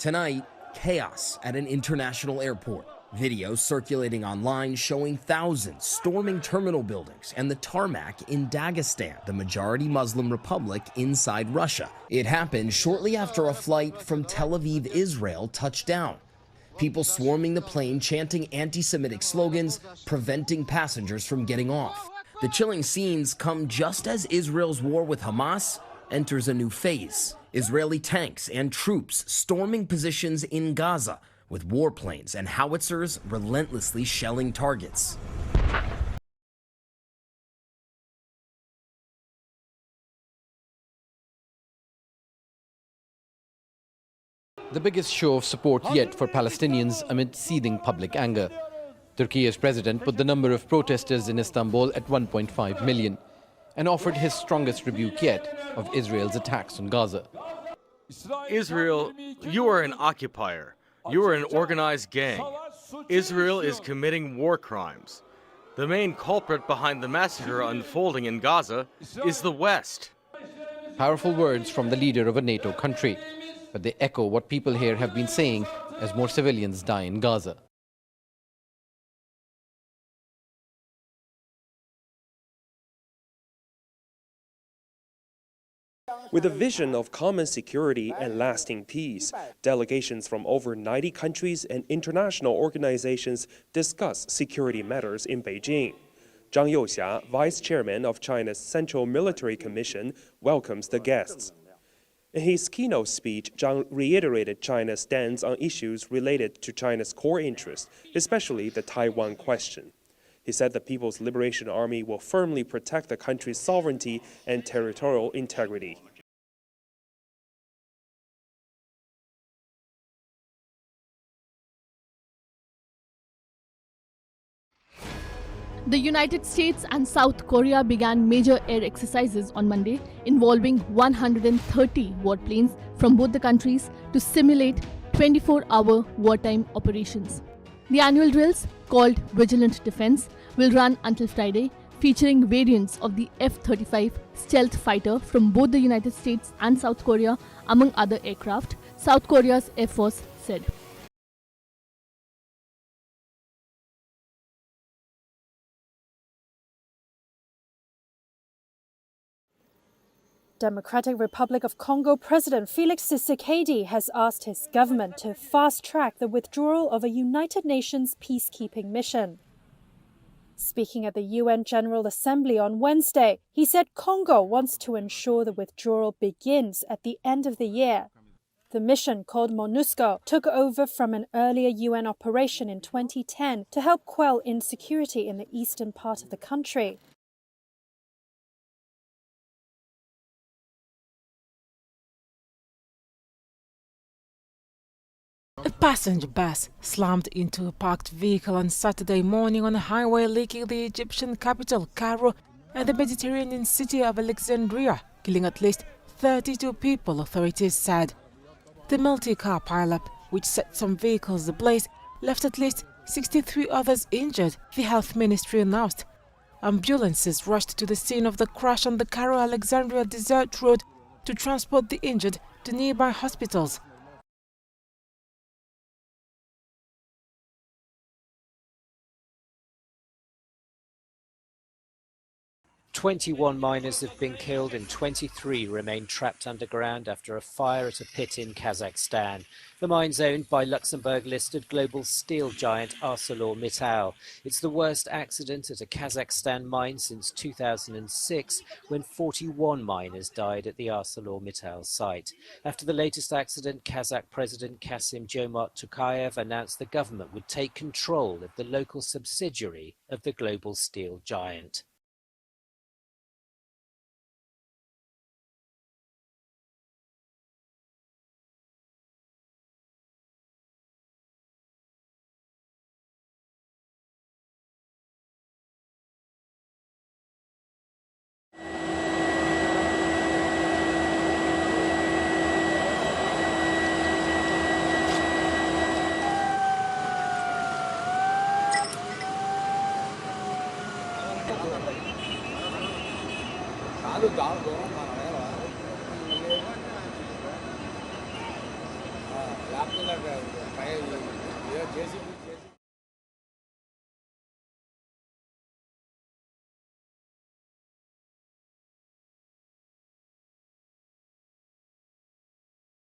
Tonight, chaos at an international airport. Videos circulating online showing thousands storming terminal buildings and the tarmac in Dagestan, the majority Muslim republic inside Russia. It happened shortly after a flight from Tel Aviv, Israel, touched down. People swarming the plane chanting anti-Semitic slogans, preventing passengers from getting off. The chilling scenes come just as Israel's war with Hamas enters a new phase. Israeli tanks and troops storming positions in Gaza, with warplanes and howitzers relentlessly shelling targets. The biggest show of support yet for Palestinians amid seething public anger. Turkey's president put the number of protesters in Istanbul at 1.5 million and offered his strongest rebuke yet of Israel's attacks on Gaza. Israel, you are an occupier. You are an organized gang. Israel is committing war crimes. The main culprit behind the massacre unfolding in Gaza is the West. Powerful words from the leader of a NATO country, but they echo what people here have been saying as more civilians die in Gaza. With a vision of common security and lasting peace, delegations from over 90 countries and international organizations discuss security matters in Beijing. Zhang Youxia, vice chairman of China's Central Military Commission, welcomes the guests. In his keynote speech, Zhang reiterated China's stance on issues related to China's core interests, especially the Taiwan question. He said the People's Liberation Army will firmly protect the country's sovereignty and territorial integrity. The United States and South Korea began major air exercises on Monday involving 130 warplanes from both the countries to simulate 24-hour wartime operations. The annual drills, called Vigilant Defense, will run until Friday, featuring variants of the F-35 stealth fighter from both the United States and South Korea, among other aircraft, South Korea's Air Force said. Democratic Republic of Congo President Felix Tshisekedi has asked his government to fast-track the withdrawal of a United Nations peacekeeping mission. Speaking at the UN General Assembly on Wednesday, he said Congo wants to ensure the withdrawal begins at the end of the year. The mission, called MONUSCO, took over from an earlier UN operation in 2010 to help quell insecurity in the eastern part of the country. A passenger bus slammed into a parked vehicle on Saturday morning on a highway linking the Egyptian capital, Cairo, and the Mediterranean city of Alexandria, killing at least 32 people, authorities said. The multi-car pileup, which set some vehicles ablaze, left at least 63 others injured, the health ministry announced. Ambulances rushed to the scene of the crash on the Cairo-Alexandria Desert Road to transport the injured to nearby hospitals. "21 miners have been killed and 23 remain trapped underground after a fire at a pit in Kazakhstan. The mine's owned by Luxembourg-listed global steel giant ArcelorMittal. It's the worst accident at a Kazakhstan mine since 2006, when 41 miners died at the ArcelorMittal site. After the latest accident, Kazakh President Kassym-Jomart Tokayev announced the government would take control of the local subsidiary of the global steel giant. లేకపోతే